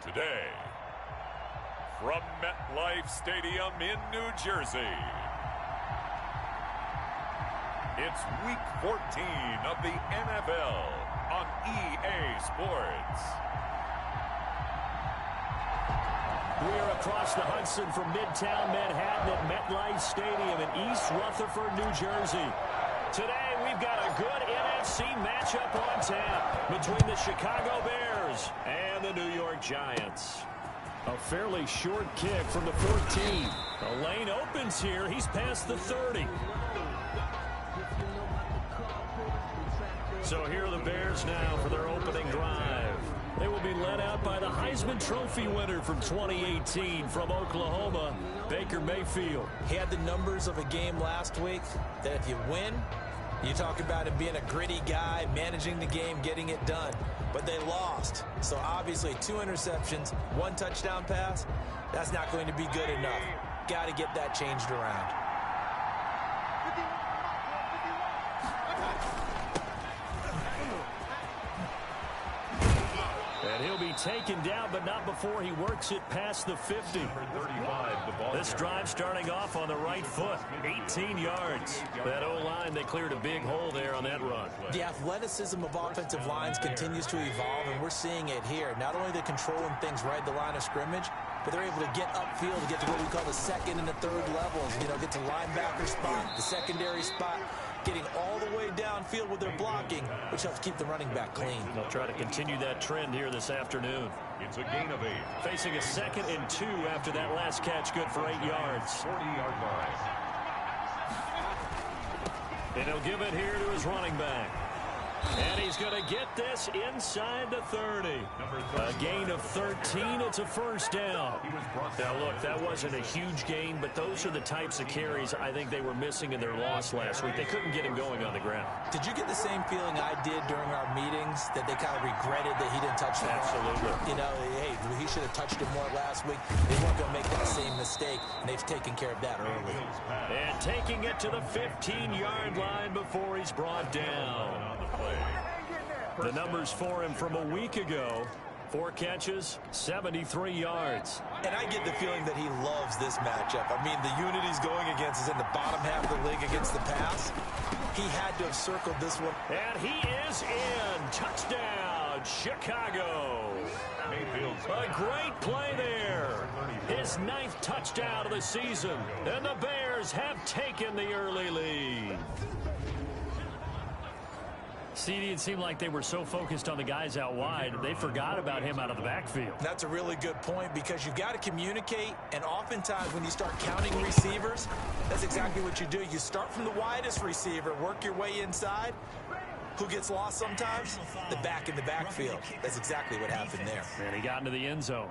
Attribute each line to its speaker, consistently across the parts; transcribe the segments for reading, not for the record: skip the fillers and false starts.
Speaker 1: Today, from MetLife Stadium in New Jersey, it's Week 14 of the NFL on EA Sports.
Speaker 2: We are across the Hudson from Midtown Manhattan at MetLife Stadium in East Rutherford, New Jersey. Today, we've got a good NFC matchup on tap between the Chicago Bears and the New York Giants. A fairly short kick from the 14. The lane opens here. He's past the 30. So here are the Bears now for their opening drive. They will be led out by the Heisman Trophy winner from 2018 from Oklahoma, Baker Mayfield.
Speaker 3: He had the numbers of a game last week that if you win, you talk about him being a gritty guy, managing the game, getting it done. But they lost. So obviously 2 interceptions, 1 touchdown pass, that's not going to be good enough. Got to get that changed around.
Speaker 2: And he'll be taken down, but not before he works it past the 50. This drive starting off on the right foot, 18 yards. That O-line, they cleared a big hole there on that run.
Speaker 3: The athleticism of offensive lines continues to evolve, and we're seeing it here. Not only are they controlling things right at the line of scrimmage, but they're able to get upfield to get to what we call the second and the third levels. You know, get to linebacker spot, the secondary spot, getting all the way downfield with their blocking, which helps keep the running back clean.
Speaker 2: They'll try to continue that trend here this afternoon.
Speaker 1: It's a gain of 8.
Speaker 2: Facing a 2nd and 2 after that last catch, good for 8 yards.
Speaker 1: 40-yard line.
Speaker 2: And he'll give it here to his running back. And he's going to get this inside the 30. A gain of 13. It's a first down. Now, look, that wasn't a huge gain, but those are the types of carries I think they were missing in their loss last week. They couldn't get him going on the ground.
Speaker 3: Did you get the same feeling I did during our meetings, that they kind of regretted that he didn't touch the ball?
Speaker 2: Absolutely.
Speaker 3: You know, hey, he should have touched it more last week. They weren't going to make that same mistake, and they've taken care of that early.
Speaker 2: And taking it to the 15-yard line before he's brought down. The numbers for him from a week ago: 4 catches, 73 yards.
Speaker 3: And I get the feeling that he loves this matchup. I mean, the unit he's going against is in the bottom half of the league against the pass. He had to have circled this one.
Speaker 2: And he is in. Touchdown, Chicago. A great play there. His 9th touchdown of the season. And the Bears have taken the early lead. CD, it seemed like they were so focused on the guys out wide, they forgot about him out of the backfield.
Speaker 3: That's a really good point, because you've got to communicate, and oftentimes when you start counting receivers, that's exactly what you do. You start from the widest receiver, work your way inside. Who gets lost sometimes? The back in the backfield. That's exactly what happened there.
Speaker 2: And he got into the end zone.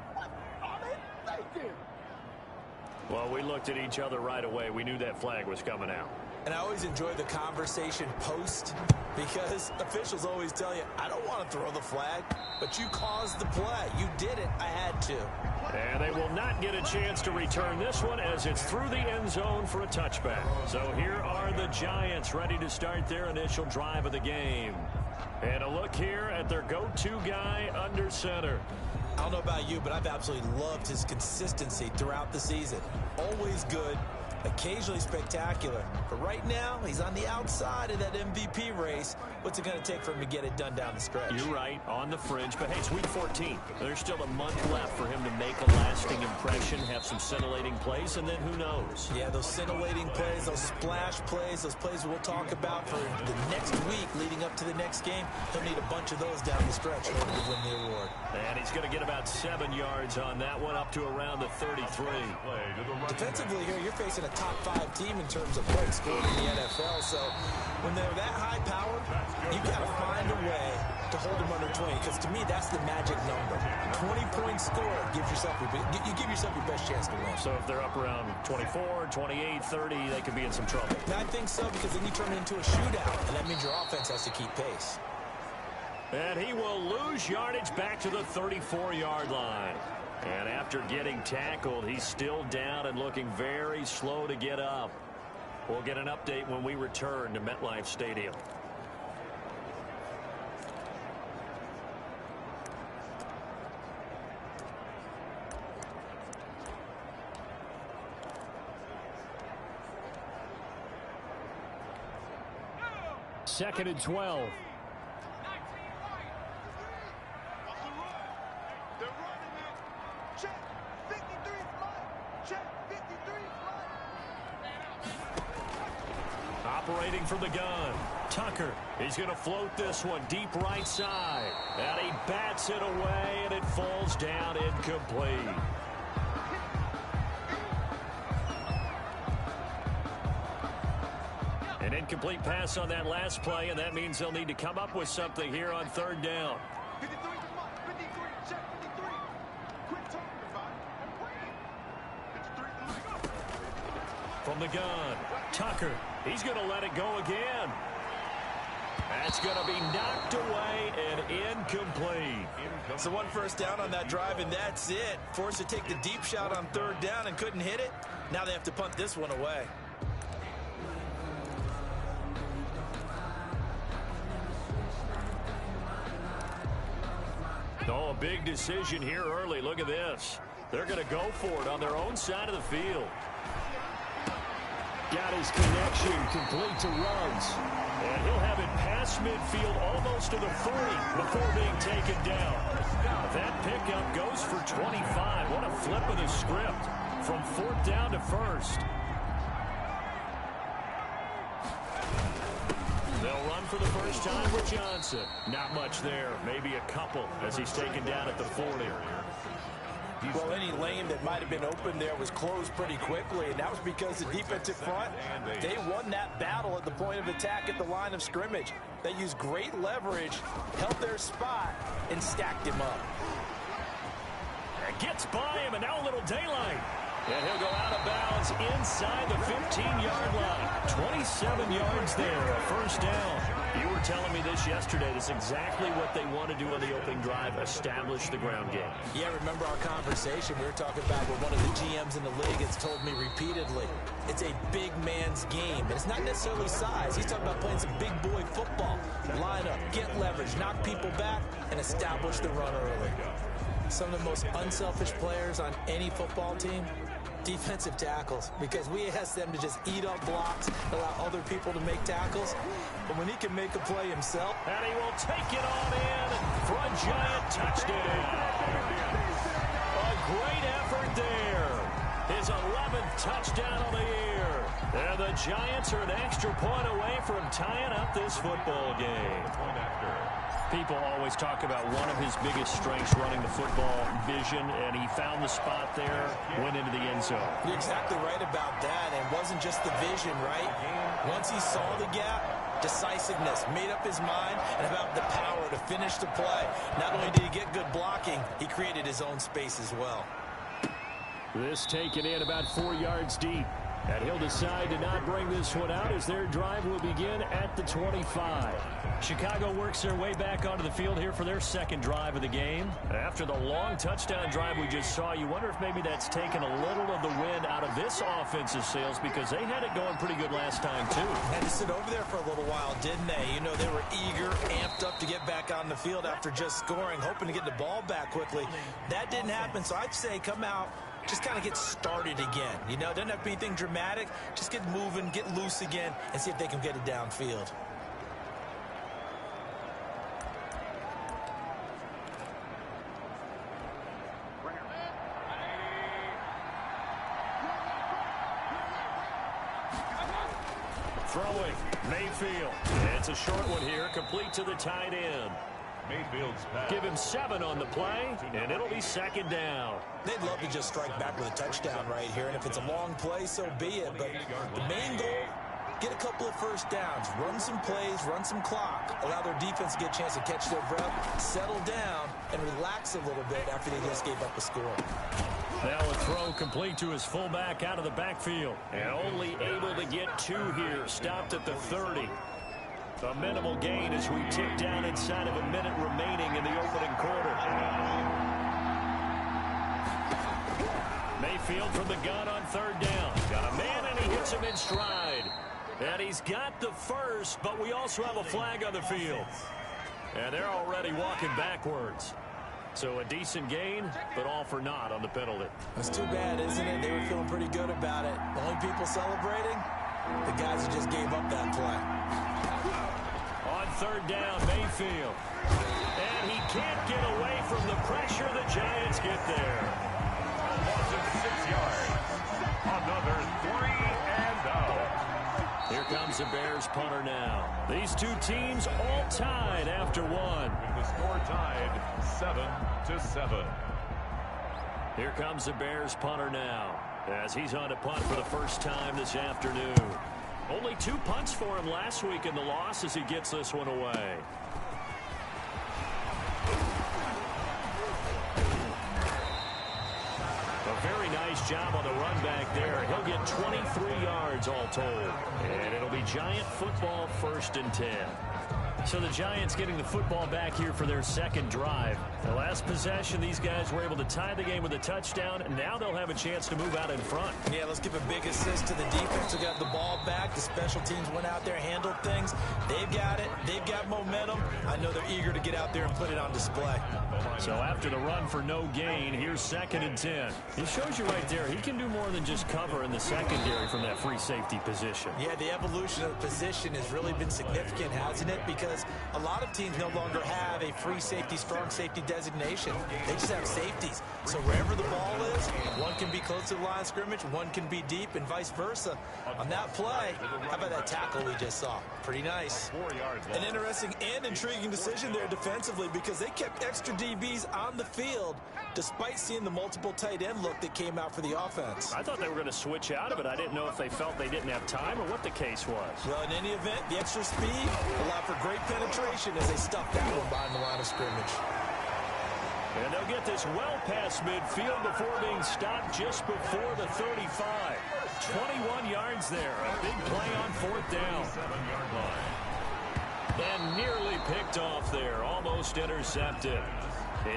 Speaker 2: Well, we looked at each other right away. We knew that flag was coming out.
Speaker 3: And I always enjoy the conversation post, because officials always tell you, I don't want to throw the flag, but you caused the play. You did it. I had to.
Speaker 2: And they will not get a chance to return this one, as it's through the end zone for a touchback. So here are the Giants ready to start their initial drive of the game. And a look here at their go-to guy under center.
Speaker 3: I don't know about you, but I've absolutely loved his consistency throughout the season. Always good. Occasionally spectacular. But right now, he's on the outside of that MVP race. What's it going to take for him to get it done down the stretch?
Speaker 2: You're right, on the fringe. But, hey, it's Week 14. There's still a month left for him to make a lasting impression, have some scintillating plays, and then who knows?
Speaker 3: Yeah, those scintillating plays, those splash plays, those plays we'll talk about for the next week leading up to the next game. He'll need a bunch of those down the stretch in order to win the award.
Speaker 2: And he's going to get about 7 yards on that one, up to around the 33.
Speaker 3: Defensively here, you're facing a top 5 team in terms of points scored in the NFL. So when they're that high powered, you've got to find a way to hold them under 20, because to me, that's the magic number. 20 points scored gives yourself you give yourself your best chance to win.
Speaker 2: So if they're up around 24, 28, 30, they could be in some trouble.
Speaker 3: And I think so, because then you turn it into a shootout, and that means your offense has to keep pace.
Speaker 2: And he will lose yardage back to the 34-yard line. And after getting tackled, he's still down and looking very slow to get up. We'll get an update when we return to MetLife Stadium. 2nd and 12. Operating from the gun, Tucker. He's going to float this one deep right side. And he bats it away, and it falls down incomplete. An incomplete pass on that last play, and that means they'll need to come up with something here on 3rd down. From the gun, Tucker. He's going to let it go again. That's going to be knocked away and incomplete.
Speaker 3: So 1 first down on that drive, and that's it. Forced to take the deep shot on 3rd down and couldn't hit it. Now they have to punt this one away.
Speaker 2: Oh, a big decision here early. Look at this. They're going to go for it on their own side of the field. Got his connection complete to Ruggs. And he'll have it past midfield almost to the 40 before being taken down. That pickup goes for 25. What a flip of the script from 4th down to 1st. They'll run for the first time with Johnson. Not much there. Maybe a couple as he's taken down at the 40.
Speaker 3: Well, any lane that might have been open there was closed pretty quickly, and that was because the defensive front, they won that battle at the point of attack at the line of scrimmage. They used great leverage, held their spot, and stacked him up.
Speaker 2: And gets by him, and now a little daylight. And he'll go out of bounds inside the 15-yard line. 27 yards there, a first down. You were telling me this yesterday. That's exactly what they want to do on the opening drive, establish the ground game.
Speaker 3: Yeah, remember our conversation. We were talking about what one of the GMs in the league has told me repeatedly. It's a big man's game. And it's not necessarily size. He's talking about playing some big boy football. Line up, get leverage, knock people back, and establish the run early. Some of the most unselfish players on any football team, defensive tackles, because we ask them to just eat up blocks, allow other people to make tackles. But when he can make a play himself,
Speaker 2: and he will take it on in for a giant touchdown. A great effort there. His 11th touchdown of the year. And the Giants are an extra point away from tying up this football game. People always talk about one of his biggest strengths running the football, vision, and he found the spot there, went into the end zone.
Speaker 3: You're exactly right about that. It wasn't just the vision, right? Once he saw the gap, decisiveness, made up his mind, and about the power to finish the play. Not only did he get good blocking, he created his own space as well.
Speaker 2: This taken in about 4 yards deep. And he'll decide to not bring this one out as their drive will begin at the 25. Chicago works their way back onto the field here for their second drive of the game. After the long touchdown drive we just saw, you wonder if maybe that's taken a little of the wind out of this offensive sails because they had it going pretty good last time too.
Speaker 3: Had to sit over there for a little while, didn't they? You know, they were eager, amped up to get back on the field after just scoring, hoping to get the ball back quickly. That didn't happen, so I'd say come out, just kind of get started again. You know, it doesn't have to be anything dramatic. Just get moving, get loose again, and see if they can get it downfield.
Speaker 2: Throwing, Mayfield. It's a short one here, complete to the tight end.
Speaker 1: Mayfield's pass.
Speaker 2: Give him 7 on the play, and it'll be second down.
Speaker 3: They'd love to just strike back with a touchdown right here, and if it's a long play, so be it. But the main goal, get a couple of first downs, run some plays, run some clock, allow their defense to get a chance to catch their breath, settle down, and relax a little bit after they just gave up a score.
Speaker 2: Now a throw complete to his fullback out of the backfield. And only able to get 2 here, stopped at the 30. A minimal gain as we tick down inside of a minute remaining in the opening quarter. Mayfield from the gun on 3rd down. Got a man and he hits him in stride. And he's got the first, but we also have a flag on the field. And they're already walking backwards. So a decent gain, but all for naught on the penalty.
Speaker 3: That's too bad, isn't it? They were feeling pretty good about it. The only people celebrating, the guys who just gave up that play.
Speaker 2: third down, Mayfield. And he can't get away from the pressure. The Giants get there.
Speaker 1: Loss of 6 yards. Another 3 and out.
Speaker 2: Here comes the Bears punter now. These two teams all tied after one.
Speaker 1: With the score tied 7-7.
Speaker 2: Here comes the Bears punter now, as he's on to punt for the first time this afternoon. Only 2 punts for him last week in the loss as he gets this one away. A very nice job on the run back there. He'll get 23 yards all told. And it'll be Giant football, 1st and 10. So the Giants getting the football back here for their second drive. The last possession, these guys were able to tie the game with a touchdown, and now they'll have a chance to move out in front.
Speaker 3: Yeah, let's give a big assist to the defense who got the ball back. The special teams went out there, handled things. They've got it. They've got momentum. I know they're eager to get out there and put it on display.
Speaker 2: So after the run for no gain, here's 2nd and 10. It shows you right there, he can do more than just cover in the secondary from that free safety position.
Speaker 3: Yeah, the evolution of the position has really been significant, hasn't it? Because a lot of teams no longer have a free safety, strong safety designation. They just have safeties. So wherever the ball is, one can be close to the line of scrimmage, one can be deep, and vice versa. On that play, how about that tackle we just saw? Pretty nice. An interesting and intriguing decision there defensively because they kept extra DBs on the field despite seeing the multiple tight end look that came out for the offense.
Speaker 2: I thought they were going to switch out of it. I didn't know if they felt they didn't have time or what the case was.
Speaker 3: Well, in any event, the extra speed allowed for great penetration as they stuffed that one behind the line of scrimmage.
Speaker 2: And they'll get this well past midfield before being stopped just before the 35. 21 yards there. A big play on 4th down.
Speaker 1: 7-yard line.
Speaker 2: And nearly picked off there. Almost intercepted.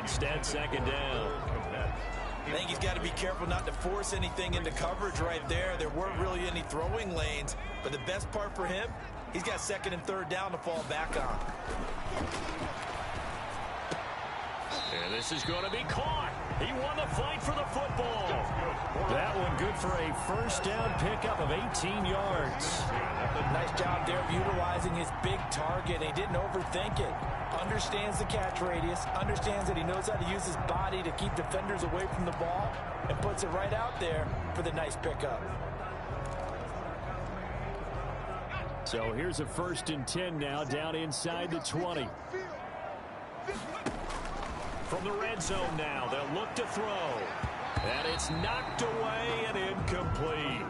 Speaker 2: Instead, 2nd down.
Speaker 3: I think he's got to be careful not to force anything into coverage right there. There weren't really any throwing lanes. But the best part for him, he's got 2nd and 3rd down to fall back on.
Speaker 2: And this is going to be caught. He won the fight for the football. That one good for a 1st down pickup of 18 yards.
Speaker 3: Nice job there of utilizing his big target. He didn't overthink it. Understands the catch radius. Understands that he knows how to use his body to keep defenders away from the ball. And puts it right out there for the nice pickup.
Speaker 2: So here's a 1st and 10 now down inside the 20. From the red zone now, they'll look to throw. And it's knocked away and incomplete.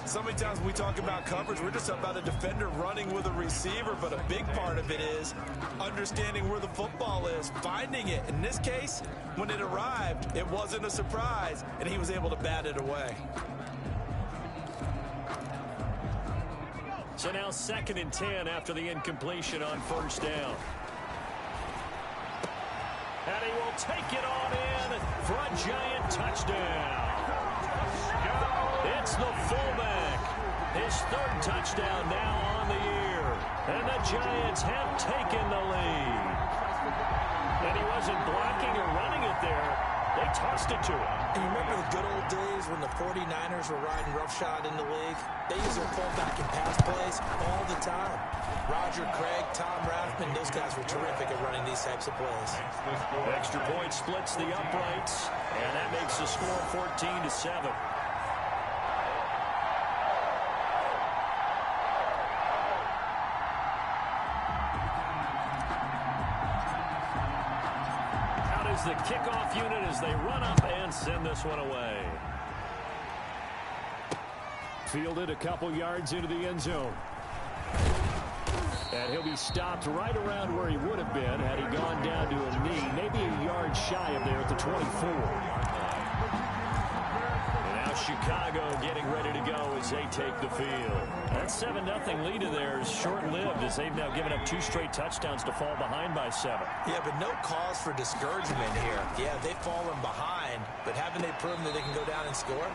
Speaker 3: So many times when we talk about coverage, we're just about a defender running with a receiver, but a big part of it is understanding where the football is, finding it. In this case, when it arrived, it wasn't a surprise, and he was able to bat it away.
Speaker 2: So now 2nd and 10 after the incompletion on 1st down. And he will take it on in for a Giant touchdown. It's the fullback. His 3rd touchdown now on the year. And the Giants have taken the lead. And he wasn't blocking or running it there. They tossed it to him.
Speaker 3: And you remember the good old days when the 49ers were riding roughshod in the league? They used their fullback in pass plays all the time. Roger Craig, Tom Rathman, those guys were terrific at running these types of plays.
Speaker 2: Extra point splits the uprights, and that makes the score 14-7. Out is the kickoff unit as they run up and send this one away. Fielded a couple yards into the end zone. And he'll be stopped right around where he would have been had he gone down to a knee, maybe a yard shy of there at the 24. And now Chicago getting ready to go as they take the field. That 7-0 lead of theirs short-lived as they've now given up 2 straight touchdowns to fall behind by 7.
Speaker 3: Yeah, but no cause for discouragement here. Yeah, they've fallen behind, but haven't they proven that they can go down and score?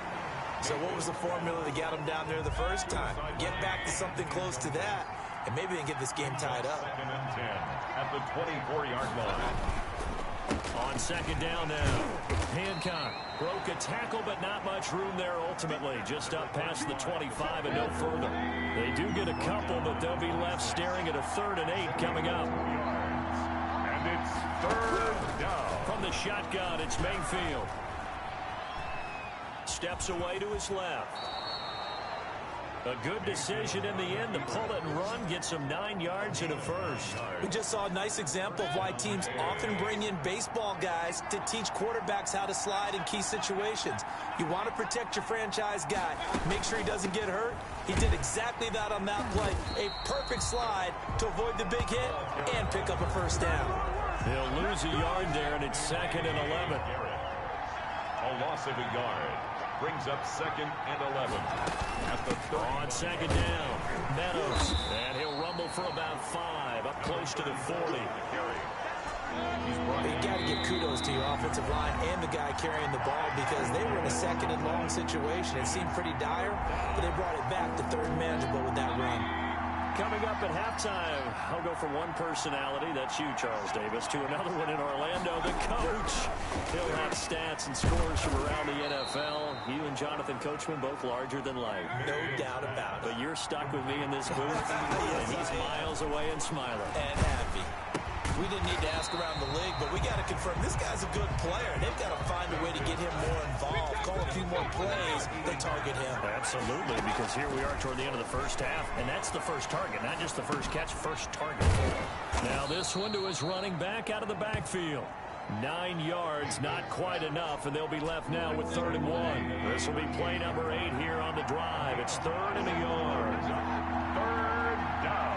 Speaker 3: So what was the formula that got them down there the first time? Get back to something close to that, and maybe they can get this game tied up.
Speaker 1: 2nd and 10 at the 24-yard line.
Speaker 2: On 2nd down now, Hancock broke a tackle, but not much room there ultimately. Just up past the 25 and no further. They do get a couple, but they'll be left staring at a 3rd and 8 coming up.
Speaker 1: And it's 3rd down.
Speaker 2: From the shotgun, it's Mayfield. Steps away to his left. A good decision in the end to pull it and run, gets him 9 yards and a first.
Speaker 3: We just saw a nice example of why teams often bring in baseball guys to teach quarterbacks how to slide in key situations. You want to protect your franchise guy. Make sure he doesn't get hurt. He did exactly that on that play. A perfect slide to avoid the big hit and pick up a first down.
Speaker 2: He'll lose a yard there, and it's 2nd and 11.
Speaker 1: A loss of a yard. Brings up 2nd and 11. At the 30.
Speaker 2: On 2nd down, Meadows. And he'll rumble for about 5, up close to the 40.
Speaker 3: You got to give kudos to your offensive line and the guy carrying the ball because they were in a 2nd and long situation. It seemed pretty dire, but they brought it back to 3rd and manageable with that run.
Speaker 2: Coming up at halftime, I'll go from one personality, that's you, Charles Davis, to another one in Orlando, the coach. He'll have stats and scores from around the NFL. You and Jonathan Coachman both larger than life.
Speaker 3: No doubt about it.
Speaker 2: But you're stuck with me in this booth, and he's miles away and smiling.
Speaker 3: And happy. We didn't need to ask around the league, but we got to confirm this guy's a good player. They've got to find a way to get him more involved, call a few more plays that target him.
Speaker 2: Absolutely, because here we are toward the end of the first half, and that's the first target, not just the first catch, first target. Now this one to his running back out of the backfield. 9 yards, not quite enough, and they'll be left now with 3rd and 1. This will be play number 8 here on the drive. It's 3rd and a yard.
Speaker 1: 3rd down.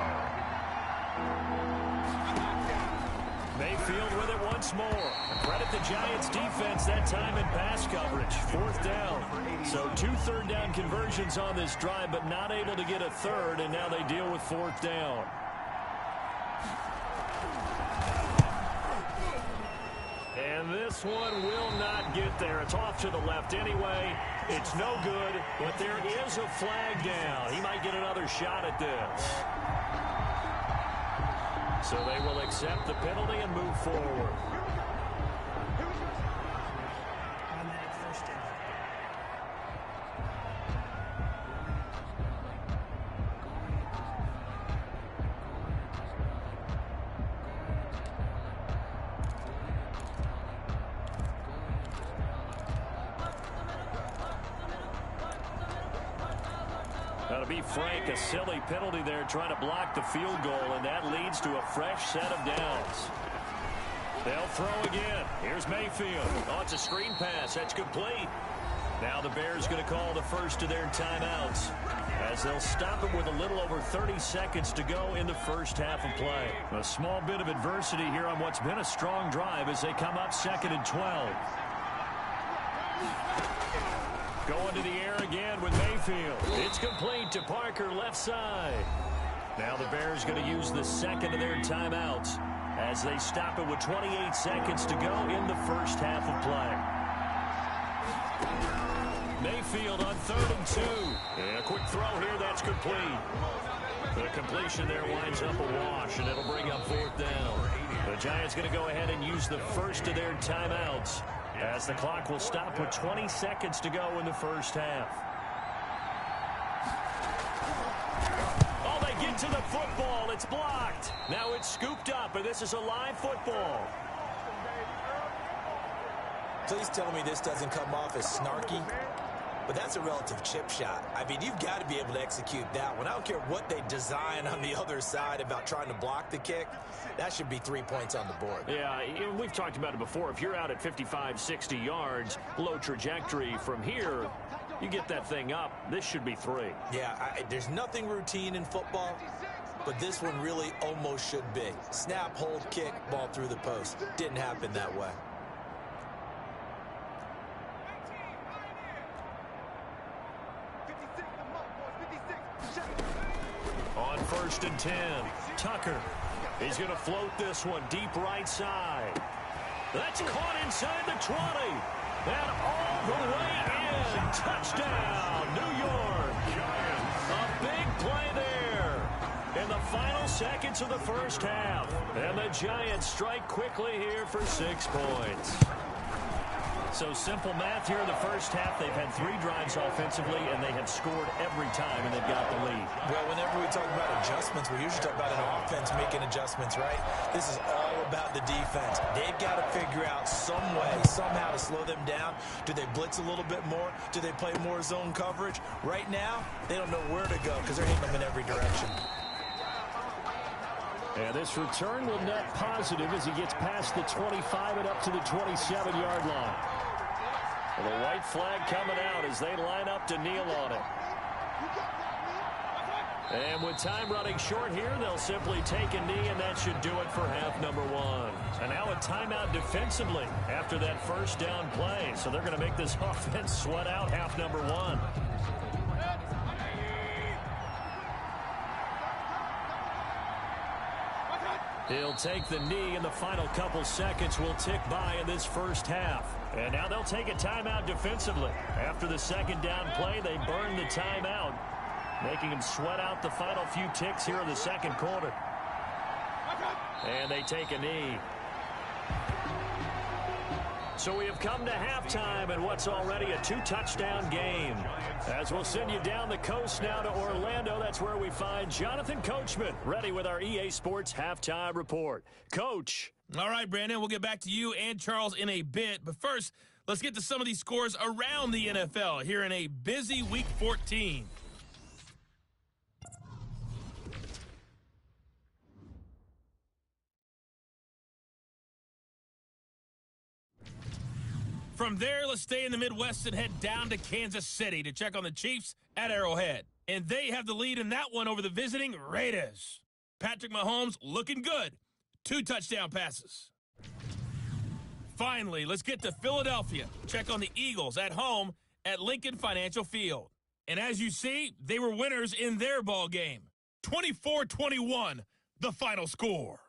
Speaker 2: Mayfield with it once more. Credit the Giants defense that time in pass coverage. 4th down. So 2 3rd down conversions on this drive, but not able to get a 3rd, and now they deal with 4th down. And this one will not get there. It's off to the left anyway. It's no good, but there is a flag down. He might get another shot at this. So they will accept the penalty and move forward. Now, to be frank, a silly penalty there trying to block the field goal, and that leads to a fresh set of downs. They'll throw again. Here's Mayfield. Oh, it's a screen pass. That's complete. Now the Bears going to call the first of their timeouts as they'll stop it with a little over 30 seconds to go in the first half of play. A small bit of adversity here on what's been a strong drive as they come up 2nd and 12. Going to the air again with Mayfield. It's complete to Parker, left side. Now the Bears going to use the 2nd of their timeouts as they stop it with 28 seconds to go in the first half of play. Mayfield on 3rd and 2. And a quick throw here, that's complete. The completion there winds up a wash, and it'll bring up 4th down. The Giants going to go ahead and use the first of their timeouts as the clock will stop with 20 seconds to go in the first half. Oh, they get to the football. It's blocked. Now it's scooped up, and this is a live football.
Speaker 3: Please tell me this doesn't come off as snarky, but that's a relative chip shot. I mean, you've got to be able to execute that one. I don't care what they design on the other side about trying to block the kick. That should be 3 points on the board.
Speaker 2: Yeah, we've talked about it before. If you're out at 55, 60 yards, low trajectory from here, you get that thing up, this should be 3.
Speaker 3: Yeah, there's nothing routine in football, but this one really almost should be. Snap, hold, kick, ball through the post. Didn't happen that way.
Speaker 2: On 1st and 10, Tucker. He's going to float this one deep right side. That's caught inside the 20. And all the way in. Touchdown, New York. A big play there in the final seconds of the first half. And the Giants strike quickly here for 6 points. So simple math here in the first half. They've had 3 drives offensively, and they have scored every time, and they've got the lead.
Speaker 3: Well, whenever we talk about adjustments, we usually talk about an offense making adjustments, right? This is all about the defense. They've got to figure out some way, somehow to slow them down. Do they blitz a little bit more? Do they play more zone coverage? Right now, they don't know where to go because they're hitting them in every direction.
Speaker 2: And this return will net positive as he gets past the 25 and up to the 27-yard line. Well, the white flag coming out as they line up to kneel on it. And with time running short here, they'll simply take a knee, and that should do it for half number 1. And now a timeout defensively after that first down play. So they're going to make this offense sweat out half number 1. He'll take the knee, and the final couple seconds will tick by in this first half. And now they'll take a timeout defensively. After the second down play, they burn the timeout, making him sweat out the final few ticks here in the second quarter. And they take a knee. So we have come to halftime in what's already a 2-touchdown game. As we'll send you down the coast now to Orlando, that's where we find Jonathan Coachman, ready with our EA Sports Halftime Report. Coach.
Speaker 4: All right, Brandon, we'll get back to you and Charles in a bit. But first, let's get to some of these scores around the NFL here in a busy Week 14. From there, let's stay in the Midwest and head down to Kansas City to check on the Chiefs at Arrowhead. And they have the lead in that one over the visiting Raiders. Patrick Mahomes looking good. 2 touchdown passes. Finally, let's get to Philadelphia. Check on the Eagles at home at Lincoln Financial Field. And as you see, they were winners in their ball game. 24-21, the final score.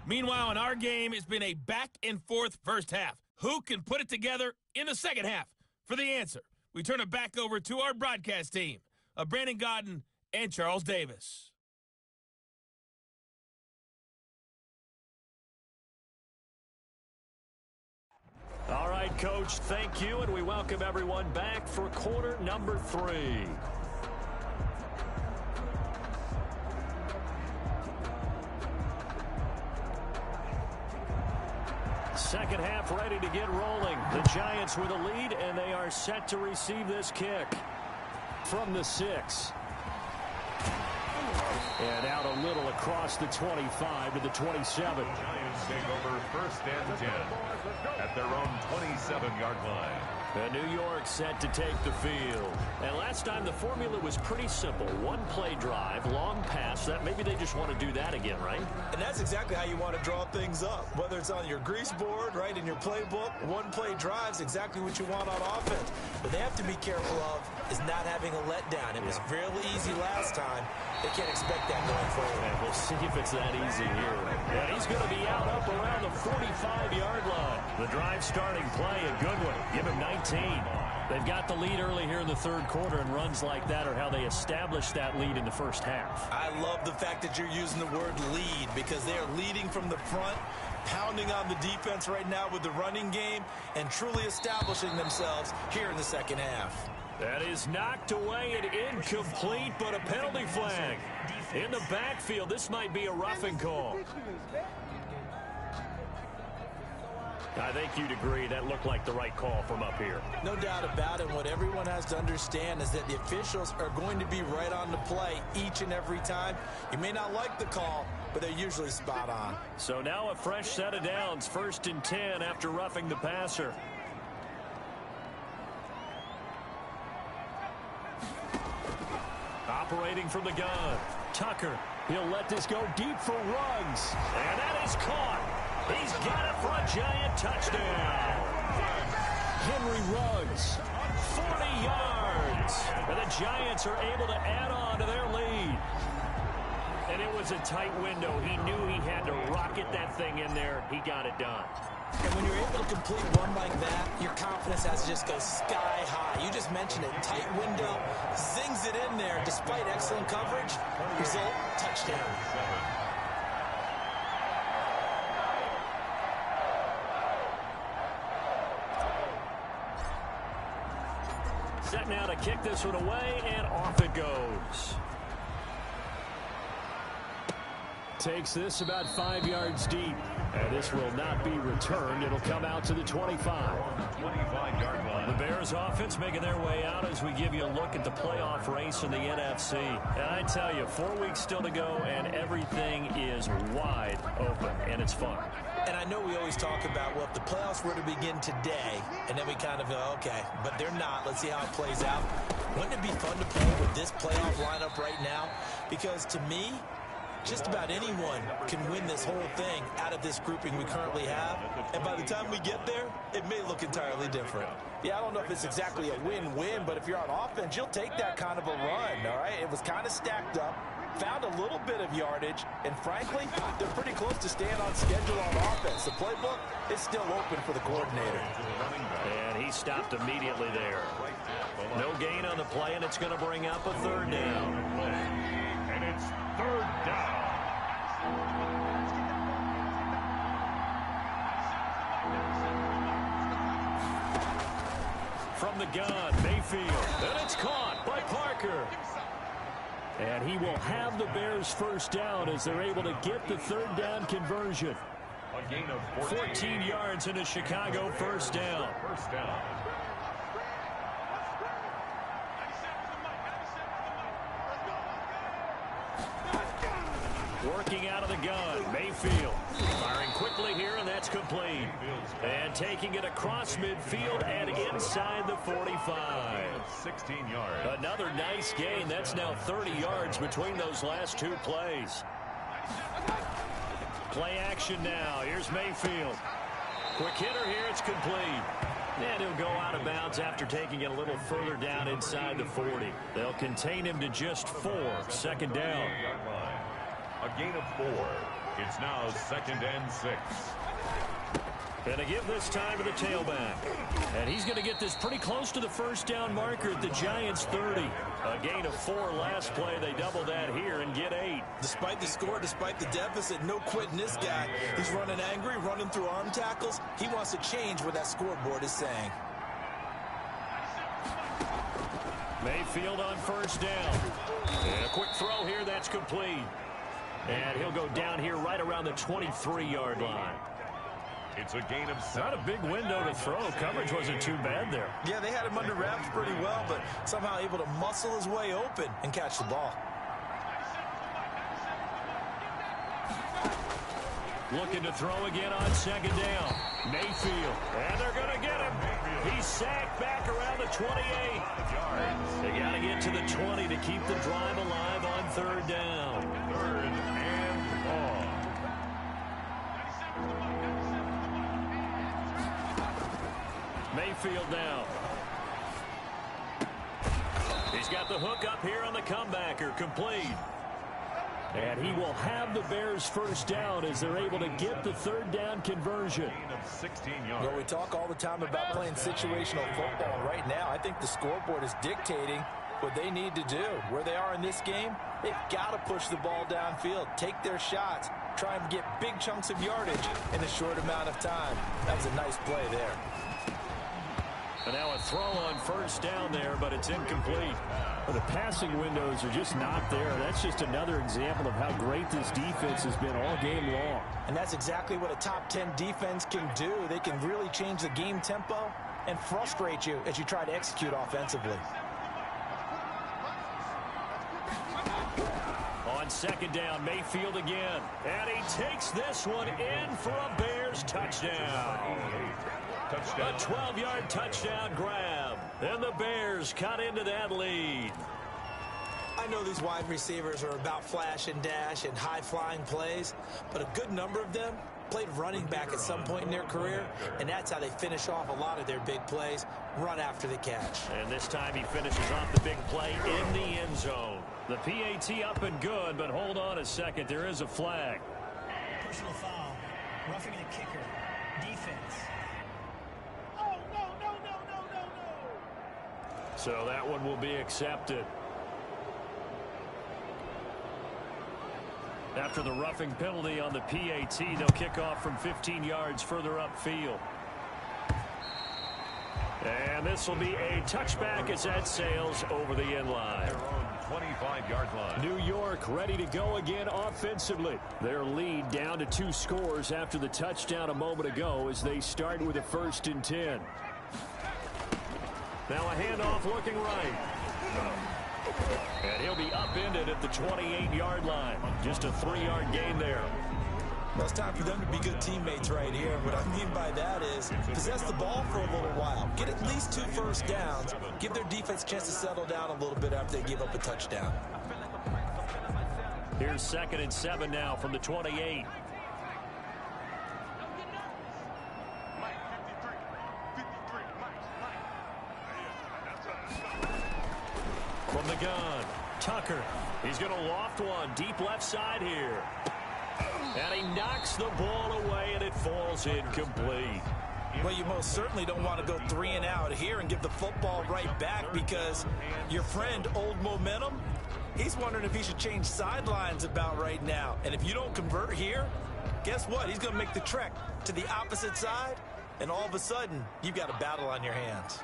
Speaker 4: Meanwhile, in our game, it's been a back-and-forth first half. Who can put it together in the second half? For the answer, we turn it back over to our broadcast team of Brandon Gaudin and Charles Davis.
Speaker 2: All right, Coach, thank you, and we welcome everyone back for quarter number 3. Second half ready to get rolling. The Giants with a lead, and they are set to receive this kick from the 6. And out a little across the 25 to the 27.
Speaker 1: Giants take over first and 10 at their own 27-yard line.
Speaker 2: And New York set to take the field. And last time the formula was pretty simple. 1-play drive, long pass. That maybe they just want to do that again, right?
Speaker 3: And that's exactly how you want to draw things up. Whether it's on your grease board, right, in your playbook, 1-play drive's exactly what you want on offense. But they have to be careful of is not having a letdown. It was fairly easy last time. They can't expect that going forward.
Speaker 2: And we'll see if it's that easy here. And he's going to be out up around the 45-yard line. The drive starting play, a good one. Give him 19. They've got the lead early here in the third quarter, and runs like that are how they established that lead in the first half.
Speaker 3: I love the fact that you're using the word lead because they are leading from the front, pounding on the defense right now with the running game, and truly establishing themselves here in the second half.
Speaker 2: That is knocked away and incomplete, but a penalty flag. In the backfield, this might be a roughing call. I think you'd agree that looked like the right call from up here.
Speaker 3: No doubt about it. What everyone has to understand is that the officials are going to be right on the play each and every time. You may not like the call, but they're usually spot on.
Speaker 2: So now a fresh set of downs, 1st and 10 after roughing the passer. Operating from the gun, Tucker. He'll let this go deep for Ruggs. And that is caught. He's got it for a Giant touchdown. Henry Ruggs, 40 yards. And the Giants are able to add on to their lead. And it was a tight window. He knew he had to rocket that thing in there. He got it done.
Speaker 3: And when you're able to complete one like that, your confidence has to just go sky high. You just mentioned it. Tight window, zings it in there despite excellent coverage. Result, touchdown.
Speaker 2: Set now to kick this one away, and off it goes. Takes this about 5 yards deep. And this will not be returned. It'll come out to the 25.
Speaker 1: 25-yard line.
Speaker 2: The Bears offense making their way out as we give you a look at the playoff race in the NFC. And I tell you, 4 weeks still to go, and everything is wide open, and it's fun.
Speaker 3: And I know we always talk about, well, if the playoffs were to begin today, and then we kind of go, okay, but they're not. Let's see how it plays out. Wouldn't it be fun to play with this playoff lineup right now? Because to me, just about anyone can win this whole thing out of this grouping we currently have. And by the time we get there, it may look entirely different.
Speaker 5: Yeah, I don't know if it's exactly a win-win, but if you're on offense, you'll take that kind of a run, all right? It was kind of stacked up, found a little bit of yardage, and frankly, they're pretty close to staying on schedule on offense. The playbook is still open for the coordinator.
Speaker 2: And he stopped immediately there. No gain on the play, and it's going to bring up a third down.
Speaker 1: And it's third down.
Speaker 2: From the gun, Mayfield. And it's caught by Parker. And he will have the Bears first down as they're able to get the third down conversion.
Speaker 1: A gain of
Speaker 2: 14 yards in a Chicago first down.
Speaker 1: First down.
Speaker 2: Working out of the gun, Mayfield. Firing quickly here, and that's complete. And taking it across midfield and inside the 45.
Speaker 1: 16 yards.
Speaker 2: Another nice gain. That's now 30 yards between those last two plays. Play action now. Here's Mayfield. Quick hitter here. It's complete. And he'll go out of bounds after taking it a little further down inside the 40. They'll contain him to just 4. Second down.
Speaker 1: A gain of 4. It's now 2nd and 6.
Speaker 2: And to give this time to the tailback. And he's going to get this pretty close to the first down marker at the Giants' 30. A gain of 4 last play. They double that here and get 8.
Speaker 3: Despite the score, despite the deficit, no quitting this guy. He's running angry, running through arm tackles. He wants to change what that scoreboard is saying.
Speaker 2: Mayfield on first down. And a quick throw here. That's complete. And he'll go down here right around the 23-yard line.
Speaker 1: It's a gain of 7.
Speaker 2: Not a big window to throw. Coverage wasn't too bad there.
Speaker 3: Yeah, they had him under wraps pretty well, but somehow able to muscle his way open and catch the ball.
Speaker 2: Looking to throw again on second down. Mayfield. And they're going to get him. He's sacked back around the 28. They got to get to the 20 to keep the drive alive on third down.
Speaker 1: Third and long.
Speaker 2: Mayfield now. He's got the hook up here on the comebacker. Complete. And he will have the Bears first down as they're able to get the third down conversion.
Speaker 1: Gain of 16 yards.
Speaker 5: Well, we talk all the time about playing situational football. Right now, I think the scoreboard is dictating what they need to do. Where they are in this game, they've got to push the ball downfield, take their shots, try and get big chunks of yardage in a short amount of time. That was a nice play there.
Speaker 2: And now a throw on first down there, but it's incomplete. Well, the passing windows are just not there. That's just another example of how great this defense has been all game long.
Speaker 5: And that's exactly what a top 10 defense can do. They can really change the game tempo and frustrate you as you try to execute offensively.
Speaker 2: On second down, Mayfield again. And he takes this one in for a Bears touchdown.
Speaker 1: Touchdown.
Speaker 2: A 12-yard touchdown grab. And the Bears cut into that lead.
Speaker 3: I know these wide receivers are about flash and dash and high-flying plays, but a good number of them played running back at some point in their career, and that's how they finish off a lot of their big plays, run after the catch.
Speaker 2: And this time he finishes off the big play in the end zone. The PAT up and good, but hold on a second. There is a flag.
Speaker 6: Personal foul. Roughing the kicker. Defense.
Speaker 2: So that one will be accepted. After the roughing penalty on the PAT, they'll kick off from 15 yards further upfield. And this will be a touchback as that sails over the end line.
Speaker 1: Their own 25-yard line.
Speaker 2: New York ready to go again offensively. Their lead down to 2 scores after the touchdown a moment ago as they start with a 1st and 10. Now a handoff looking right. And he'll be upended at the 28-yard line. Just a 3-yard gain there.
Speaker 3: Well, it's time for them to be good teammates right here. What I mean by that is possess the ball for a little while. Get at least 2 first downs. Give their defense a chance to settle down a little bit after they give up a touchdown.
Speaker 2: Here's 2nd and 7 now from the 28. From the gun, Tucker. He's going to loft one deep left side here. And he knocks the ball away, and it falls incomplete.
Speaker 3: Well, you most certainly don't want to go 3 and out here and give the football right back because your friend, Old Momentum, he's wondering if he should change sidelines about right now. And if you don't convert here, guess what? He's going to make the trek to the opposite side, and all of a sudden, you've got a battle on your hands.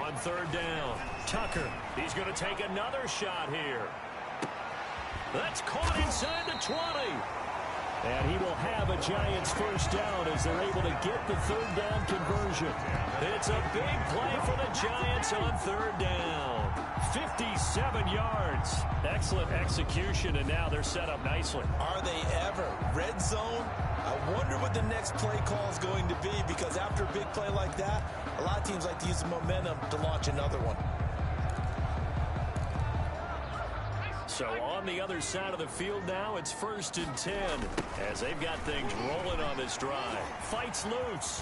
Speaker 2: On 3rd down, Tucker. He's going to take another shot here. That's caught inside the 20. And he will have a Giants 1st down as they're able to get the 3rd down conversion. It's a big play for the Giants on 3rd down. 57 yards. Excellent execution, and now they're set up nicely.
Speaker 3: Are they ever? Red zone? I wonder what the next play call is going to be because after a big play like that, a lot of teams like to use the momentum to launch another one.
Speaker 2: So on the other side of the field now, it's 1st and 10 as they've got things rolling on this drive. Fights loose.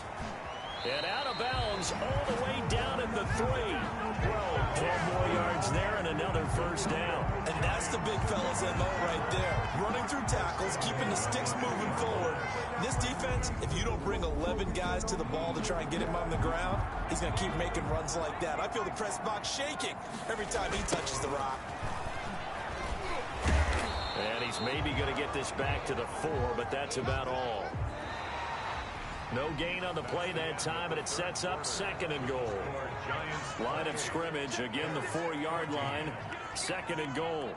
Speaker 2: And out of bounds all the way down at the 3. 12 more yards there and another 1st down.
Speaker 3: And that's the big fella's MO right there. Running through tackles, keeping the sticks moving forward. This defense, if you don't bring 11 guys to the ball to try and get him on the ground, he's going to keep making runs like that. I feel the press box shaking every time he touches the rock.
Speaker 2: And he's maybe going to get this back to the 4, but that's about all. No gain on the play that time, and it sets up 2nd and goal. Line of scrimmage, again the 4-yard line. 2nd and goal.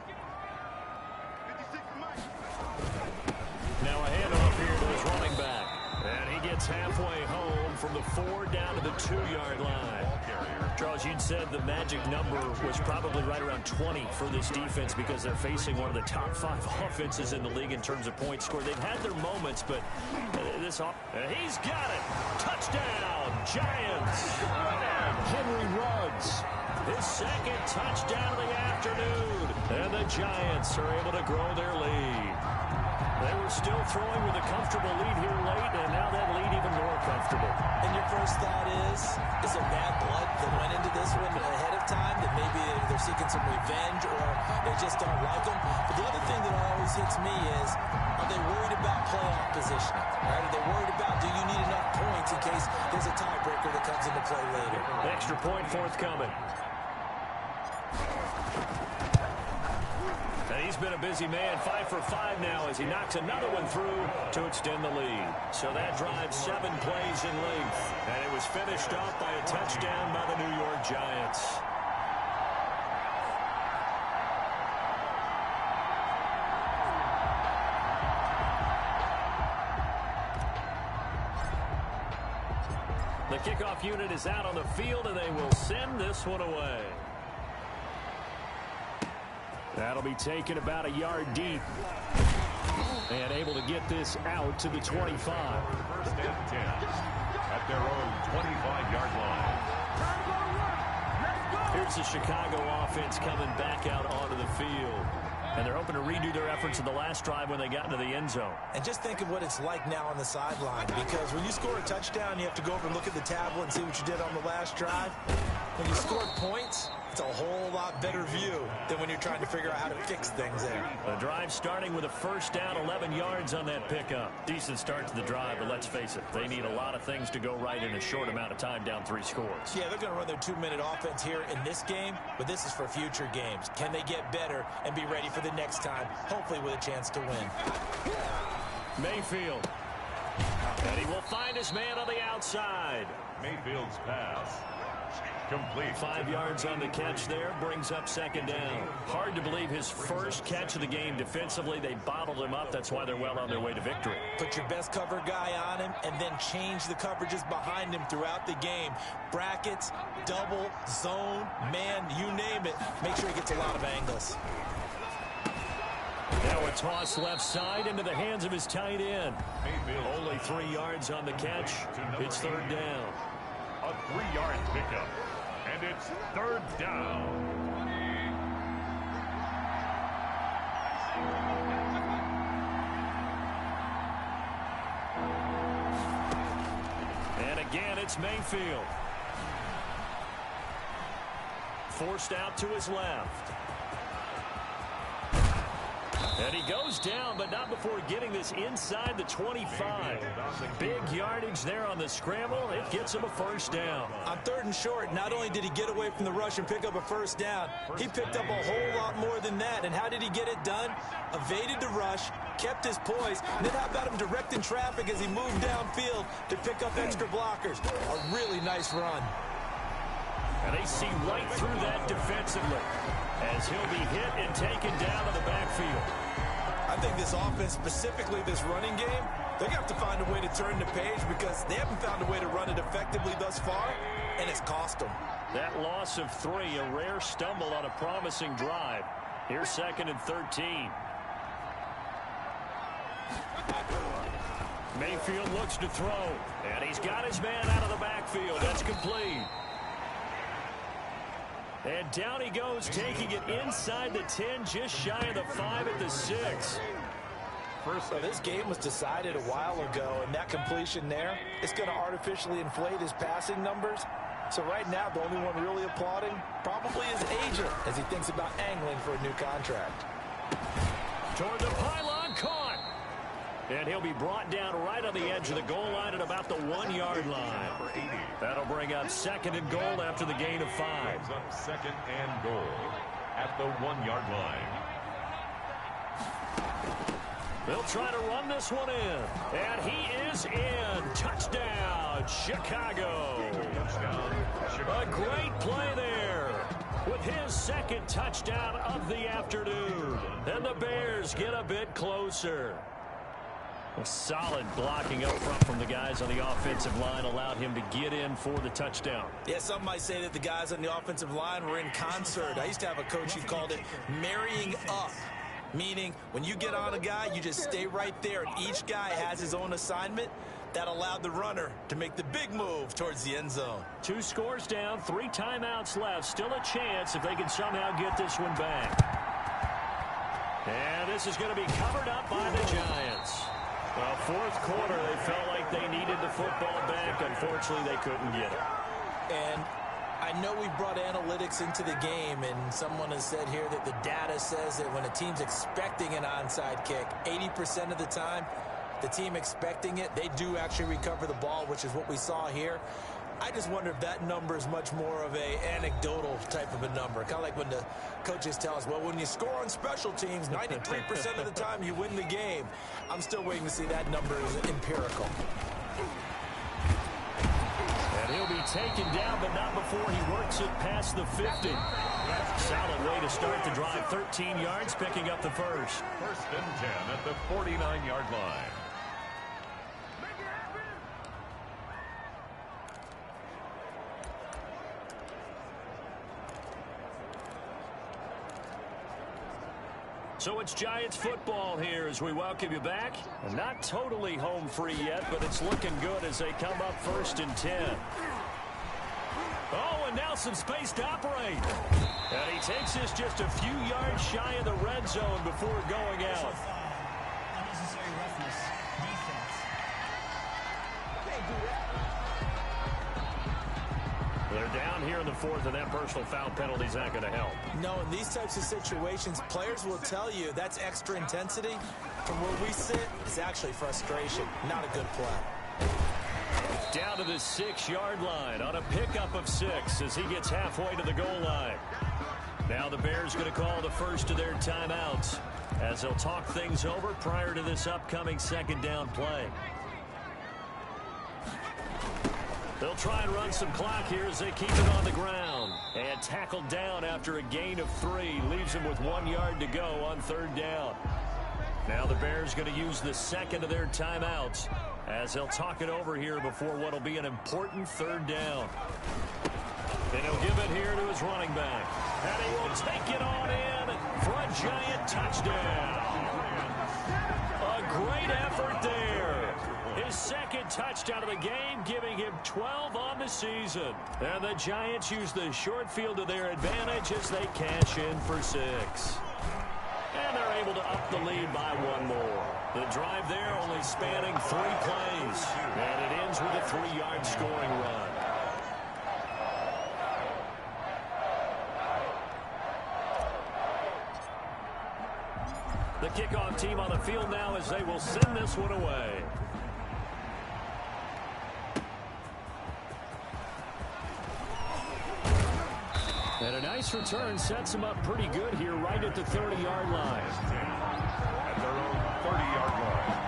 Speaker 2: Now a handoff here to his running back. And he gets halfway home from the 4 down to the 2-yard line. Charles, you'd said the magic number was probably right around 20 for this defense because they're facing one of the top 5 offenses in the league in terms of points scored. They've had their moments, but he's got it. Touchdown, Giants. Henry Ruggs, his 2nd touchdown of the afternoon. And the Giants are able to grow their lead. They were still throwing with a comfortable lead here late, and now that lead even more comfortable.
Speaker 3: And your first thought is there bad blood that went into this one ahead of time, that maybe they're seeking some revenge or they just don't like them? But the other thing that always hits me is, are they worried about playoff positioning? Right? Are they worried about, do you need enough points in case there's a tiebreaker that comes into play later?
Speaker 2: Extra point forthcoming. And he's been a busy man, 5 for 5 now as he knocks another one through to extend the lead. So that drives 7 plays in length. And it was finished off by a touchdown by the New York Giants. The kickoff unit is out on the field, and they will send this one away. That'll be taken about a yard deep. And able to get this out to the 25.
Speaker 1: 1st and 10 at their own 25-yard line.
Speaker 2: Here's the Chicago offense coming back out onto the field. And they're hoping to redo their efforts in the last drive when they got into the end zone.
Speaker 3: And just think of what it's like now on the sideline, because when you score a touchdown, you have to go over and look at the tablet and see what you did on the last drive. When you scored points, it's a whole lot better view than when you're trying to figure out how to fix things there.
Speaker 2: The drive starting with a 1st down, 11 yards on that pickup. Decent start to the drive, but let's face it, they need a lot of things to go right in a short amount of time, down 3 scores.
Speaker 3: Yeah, they're going to run their 2-minute offense here in this game, but this is for future games. Can they get better and be ready for the next time, hopefully with a chance to win?
Speaker 2: Mayfield. And he will find his man on the outside.
Speaker 1: Mayfield's pass. Complete.
Speaker 2: 5 yards on the catch there, brings up second down. Hard to believe his first catch of the game defensively. They bottled him up. That's why they're well on their way to victory.
Speaker 3: Put your best cover guy on him and then change the coverages behind him throughout the game. Brackets, double, zone, man, you name it. Make sure he gets a lot of angles.
Speaker 2: Now a toss left side into the hands of his tight end. Only 3 yards on the catch. It's third down.
Speaker 1: A 3-yard pickup. And it's third down.
Speaker 2: And again, it's Mayfield. Forced out to his left. And he goes down, but not before getting this inside the 25. Big yardage there on the scramble. It gets him a first down.
Speaker 3: On third and short, not only did he get away from the rush and pick up a first down, he picked up a whole lot more than that. And how did he get it done? Evaded the rush, kept his poise, and then how about him directing traffic as he moved downfield to pick up extra blockers? A really nice run.
Speaker 2: And they see right through that defensively as he'll be hit and taken down to the backfield.
Speaker 3: I think this offense, specifically this running game, they're going to have to find a way to turn the page because they haven't found a way to run it effectively thus far, and it's cost them.
Speaker 2: That loss of 3, a rare stumble on a promising drive. Here's second and 13. Mayfield looks to throw, and he's got his man out of the backfield. That's complete. And down he goes, taking it inside the 10, just shy of the 5 at the 6.
Speaker 5: So this game was decided a while ago, and that completion there, it's going to artificially inflate his passing numbers. So right now, the only one really applauding probably his agent as he thinks about angling for a new contract.
Speaker 2: Toward the pylon, caught. And he'll be brought down right on the edge of the goal line at about the 1-yard line. That'll bring up second and goal after the gain of 5.
Speaker 1: Brings up second and goal at the 1-yard line.
Speaker 2: They'll try to run this one in. And he is in. Touchdown, Chicago. A great play there with his second touchdown of the afternoon. And the Bears get a bit closer. A solid blocking up front from the guys on the offensive line allowed him to get in for the touchdown.
Speaker 3: Yeah, some might say that the guys on the offensive line were in concert. I used to have a coach who called it marrying up, meaning when you get on a guy, you just stay right there, and each guy has his own assignment. That allowed the runner to make the big move towards the end zone.
Speaker 2: 2 scores down, 3 timeouts left. Still a chance if they can somehow get this one back. And this is going to be covered up by the Giants. Well, fourth quarter, they felt like they needed the football back. Unfortunately, they couldn't get it.
Speaker 3: And I know we brought analytics into the game, and someone has said here that the data says that when a team's expecting an onside kick, 80% of the time, the team expecting it, they do actually recover the ball, which is what we saw here. I just wonder if that number is much more of a anecdotal type of a number. Kind of like when the coaches tell us, well, when you score on special teams, 93% of the time you win the game. I'm still waiting to see that number is empirical.
Speaker 2: And he'll be taken down, but not before he works it past the 50. Solid way to start the drive. 13 yards, picking up the first.
Speaker 1: First and 10 at the 49-yard line.
Speaker 2: So it's Giants football here as we welcome you back. And not totally home free yet, but it's looking good as they come up first and 10. Oh, and now some space to operate. And he takes this just a few yards shy of the red zone before going out.
Speaker 6: Unnecessary roughness. Defense.
Speaker 2: They're down here in the fourth, and that personal foul penalty is not going to help.
Speaker 3: No, in these types of situations, players will tell you that's extra intensity. From where we sit, it's actually frustration, not a good play.
Speaker 2: Down to the 6-yard line on a pickup of 6 as he gets halfway to the goal line. Now the Bears going to call the first of their timeouts as they'll talk things over prior to this upcoming second down play. They'll try and run some clock here as they keep it on the ground. And tackled down after a gain of 3. Leaves them with 1 yard to go on 3rd down. Now the Bears going to use the second of their timeouts as they'll talk it over here before what will be an important 3rd down. And he'll give it here to his running back. And he will take it on in for a giant touchdown. A great effort there. His second touchdown of the game, giving him 12 on the season. And the Giants use the short field to their advantage as they cash in for 6. And they're able to up the lead by 1 more. The drive there only spanning 3 plays. And it ends with a 3-yard scoring run. The kickoff team on the field now as they will send this one away. And a nice return sets them up pretty good here right at the 30-yard line.
Speaker 1: At their own 30-yard line.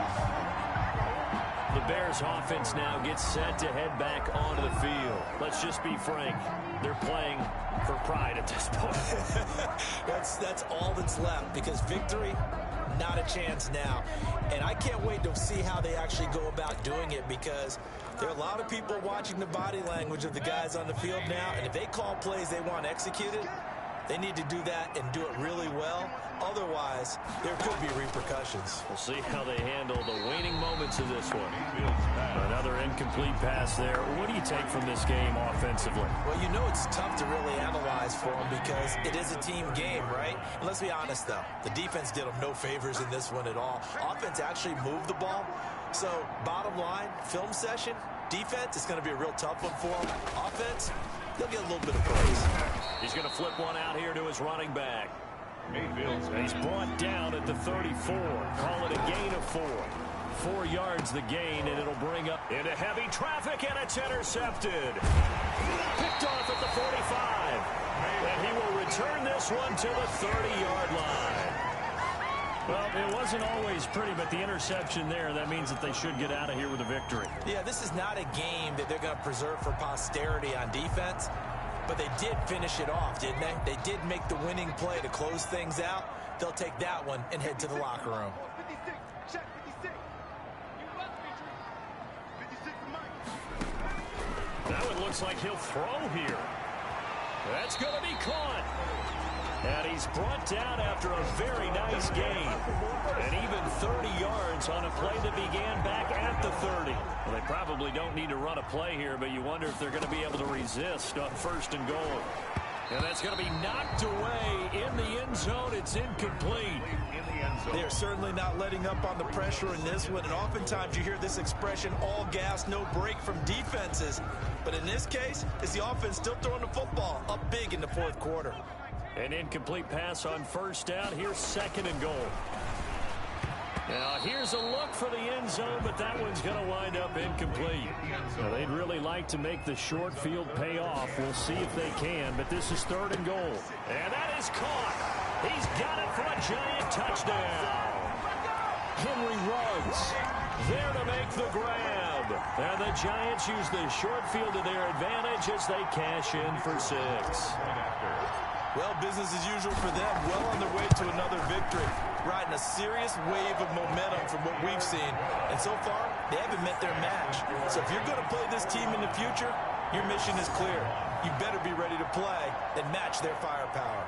Speaker 2: The Bears offense now gets set to head back onto the field. Let's just be frank. They're playing for pride at this point.
Speaker 3: That's all that's left, because victory, not a chance now. And I can't wait to see how they actually go about doing it, because there are a lot of people watching the body language of the guys on the field now, and if they call plays they want executed, they need to do that and do it really well. Otherwise, there could be repercussions.
Speaker 2: We'll see how they handle the waning moments of this one. Another incomplete pass there. What do you take from this game offensively?
Speaker 3: Well, you know it's tough to really analyze for them because it is a team game, right? And let's be honest, though. The defense did them no favors in this one at all. Offense actually moved the ball. So, bottom line, film session, defense, it's going to be a real tough one for them. Offense, they'll get a little bit of praise.
Speaker 2: He's going to flip one out here to his running back.
Speaker 1: Mayfield's
Speaker 2: And he's brought down at the 34. Call it a gain of 4. 4 yards the gain, and it'll bring up into heavy traffic, and it's intercepted. Picked off at the 45. And he will return this one to the 30-yard line. Well, it wasn't always pretty, but the interception there, that means that they should get out of here with a victory.
Speaker 3: Yeah, this is not a game that they're going to preserve for posterity on defense, but they did finish it off, didn't they? They did make the winning play to close things out. They'll take that one and head to the locker room.
Speaker 2: Now it looks like he'll throw here. That's going to be caught. And he's brought down after a very nice gain. And even 30 yards on a play that began back at the 30. Well, they probably don't need to run a play here, but you wonder if they're going to be able to resist on 1st and goal. And that's going to be knocked away in the end zone. It's incomplete.
Speaker 3: They are certainly not letting up on the pressure in this one, and oftentimes you hear this expression, all gas, no break from defenses. But in this case, is the offense still throwing the football up big in the 4th quarter.
Speaker 2: An incomplete pass on 1st down. Here's 2nd and goal. Now here's a look for the end zone, but that one's going to wind up incomplete. Now, they'd really like to make the short field pay off. We'll see if they can, but this is 3rd and goal. And that is caught. He's got it for a giant touchdown. Henry Ruggs there to make the grab. And the Giants use the short field to their advantage as they cash in for 6.
Speaker 3: Well, business as usual for them, well on their way to another victory, riding a serious wave of momentum from what we've seen. And so far, they haven't met their match. So if you're going to play this team in the future, your mission is clear. You better be ready to play and match their firepower.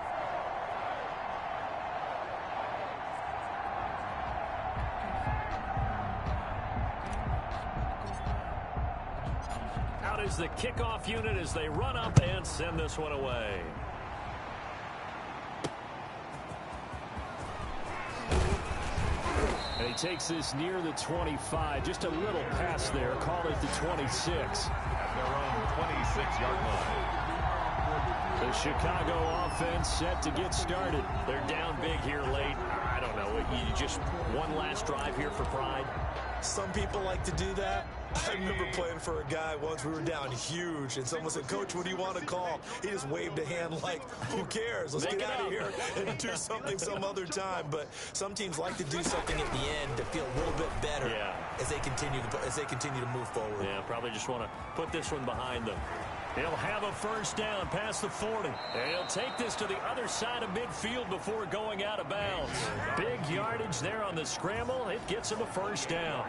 Speaker 2: Out is the kickoff unit as they run up and send this one away. And he takes this near the 25. Just a little pass there. Call it the 26.
Speaker 1: at their own 26-yard line.
Speaker 2: The Chicago offense set to get started. They're down big here late. I don't know. You just one last drive here for pride.
Speaker 3: Some people like to do that. I remember playing for a guy once. We were down huge, and someone said, "Coach, what do you want to call?" He just waved a hand like, "Who cares? Let's get out of here and do something some other time." But some teams like to do something at the end to feel a little bit better as they continue to move forward.
Speaker 2: Yeah, probably just want to put this one behind them. He'll have a first down past the 40. And he'll take this to the other side of midfield before going out of bounds. Big yardage there on the scramble. It gets him a first down.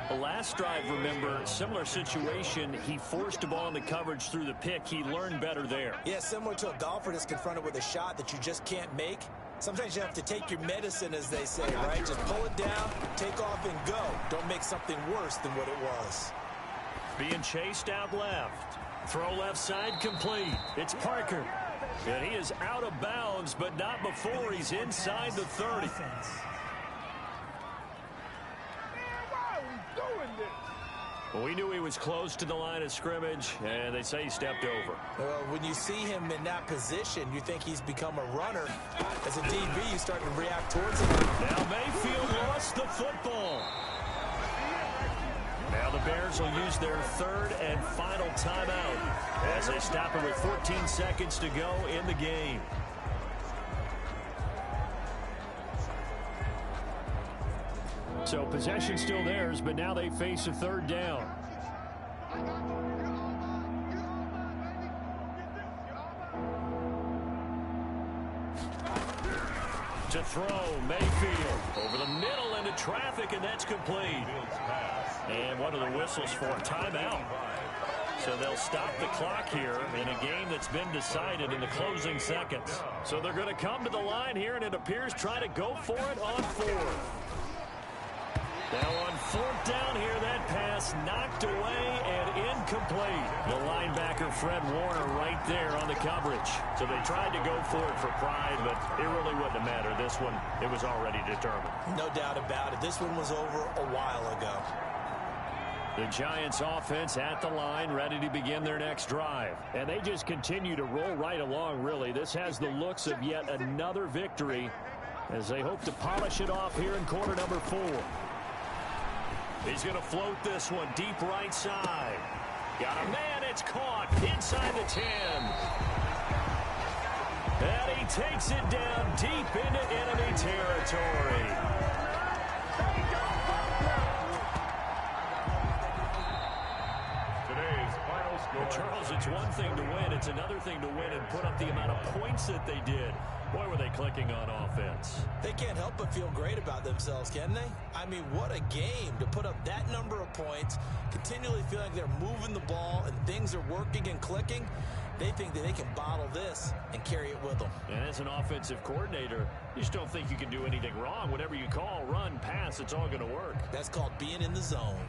Speaker 2: The last drive, remember, similar situation. He forced a ball into coverage through the pick. He learned better there.
Speaker 3: Yeah, similar to a golfer that's confronted with a shot that you just can't make. Sometimes you have to take your medicine, as they say, right? Just pull it down, take off, and go. Don't make something worse than what it was.
Speaker 2: Being chased out left. Throw left side complete. It's Parker. And he is out of bounds, but not before he's inside the 30. Well, we knew he was close to the line of scrimmage, and they say he stepped over.
Speaker 3: Well, when you see him in that position, you think he's become a runner. As a DB, you start to react towards him.
Speaker 2: Now Mayfield lost the football. Now the Bears will use their third and final timeout as they stop it with 14 seconds to go in the game. So possession still theirs, but now they face a third down. To throw, Mayfield over the middle into traffic, and that's complete. And one of the whistles for a timeout. So they'll stop the clock here in a game that's been decided in the closing seconds. So they're going to come to the line here, and it appears try to go for it on fourth. Now on fourth down here, that pass knocked away and incomplete. The linebacker, Fred Warner, right there on the coverage. So they tried to go for it for pride, but it really wouldn't have mattered. This one, it was already determined.
Speaker 3: No doubt about it. This one was over a while ago.
Speaker 2: The Giants offense at the line, ready to begin their next drive. And they just continue to roll right along, really. This has the looks of yet another victory as they hope to polish it off here in quarter number 4. He's going to float this one deep right side. Got a man, it's caught inside the 10. And he takes it down deep into enemy territory.
Speaker 1: Today's final score.
Speaker 2: Charles, it's one thing to win. It's another thing to win and put up the amount of points that they did. Boy, were they clicking on offense.
Speaker 3: They can't help but feel great about themselves, can they? I mean, what a game to put up that number of points, continually feeling like they're moving the ball and things are working and clicking. They think that they can bottle this and carry it with them.
Speaker 2: And as an offensive coordinator, you just don't think you can do anything wrong. Whatever you call, run, pass, it's all going to work.
Speaker 3: That's called being in the zone.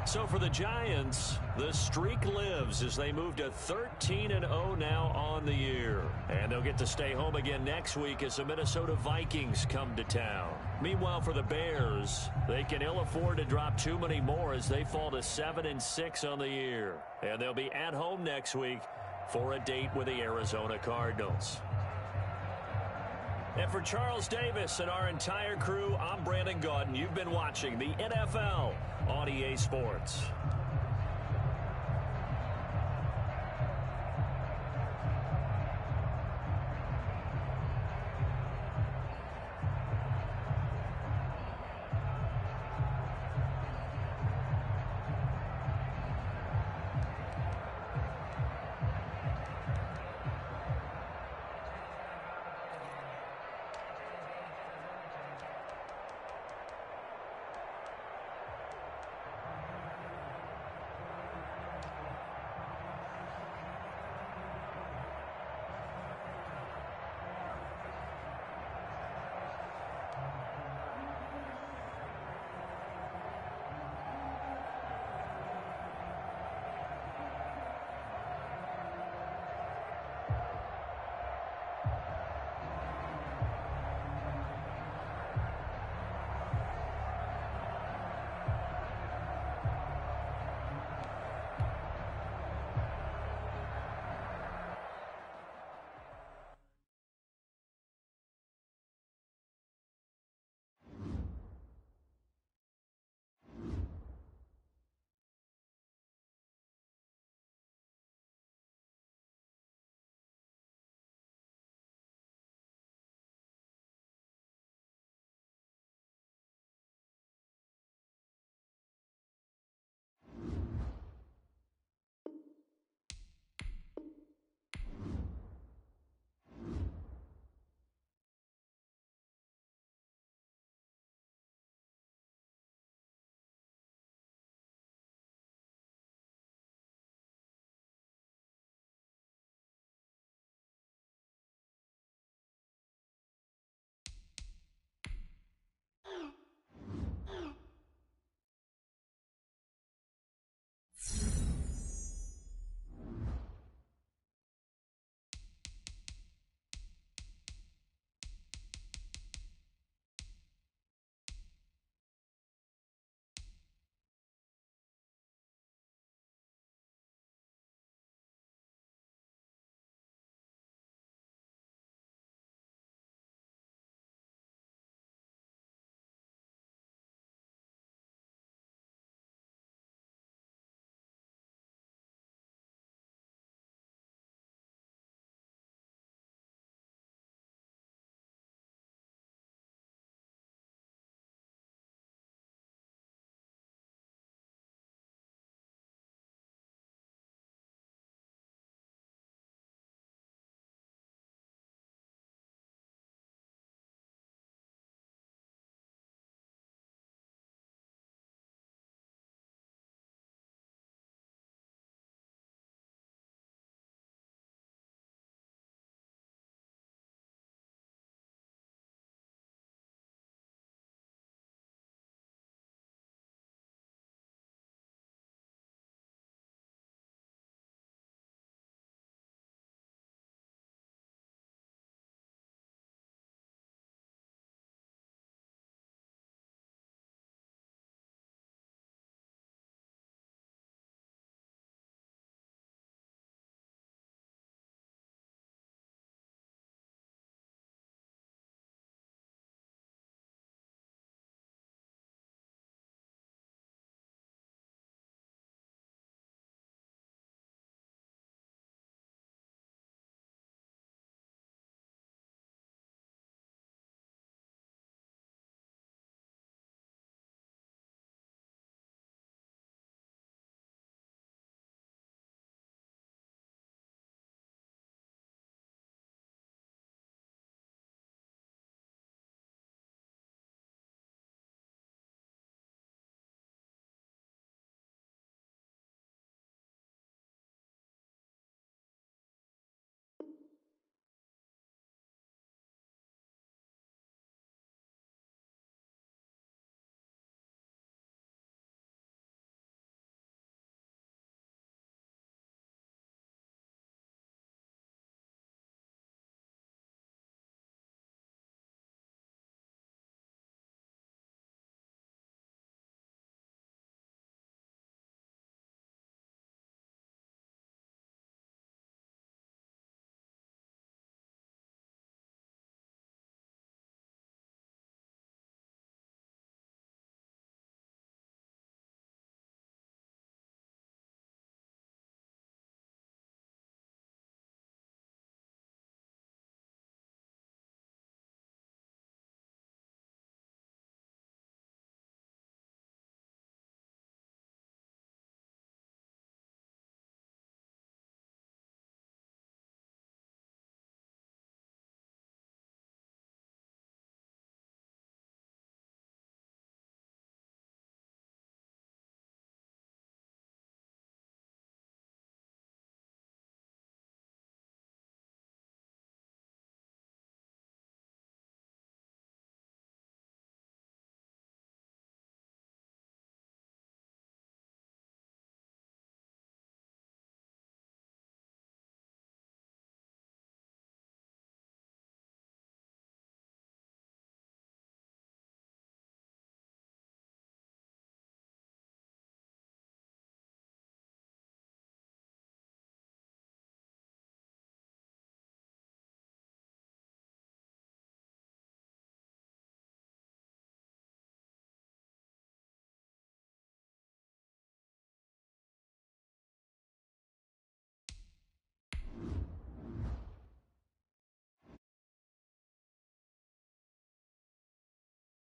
Speaker 2: So for the Giants, the streak lives as they move to 13-0 now on the year. And they'll get to stay home again next week as the Minnesota Vikings come to town. Meanwhile, for the Bears, they can ill afford to drop too many more as they fall to 7-6 on the year. And they'll be at home next week for a date with the Arizona Cardinals. And for Charles Davis and our entire crew, I'm Brandon Gaudin. You've been watching the NFL on EA Sports.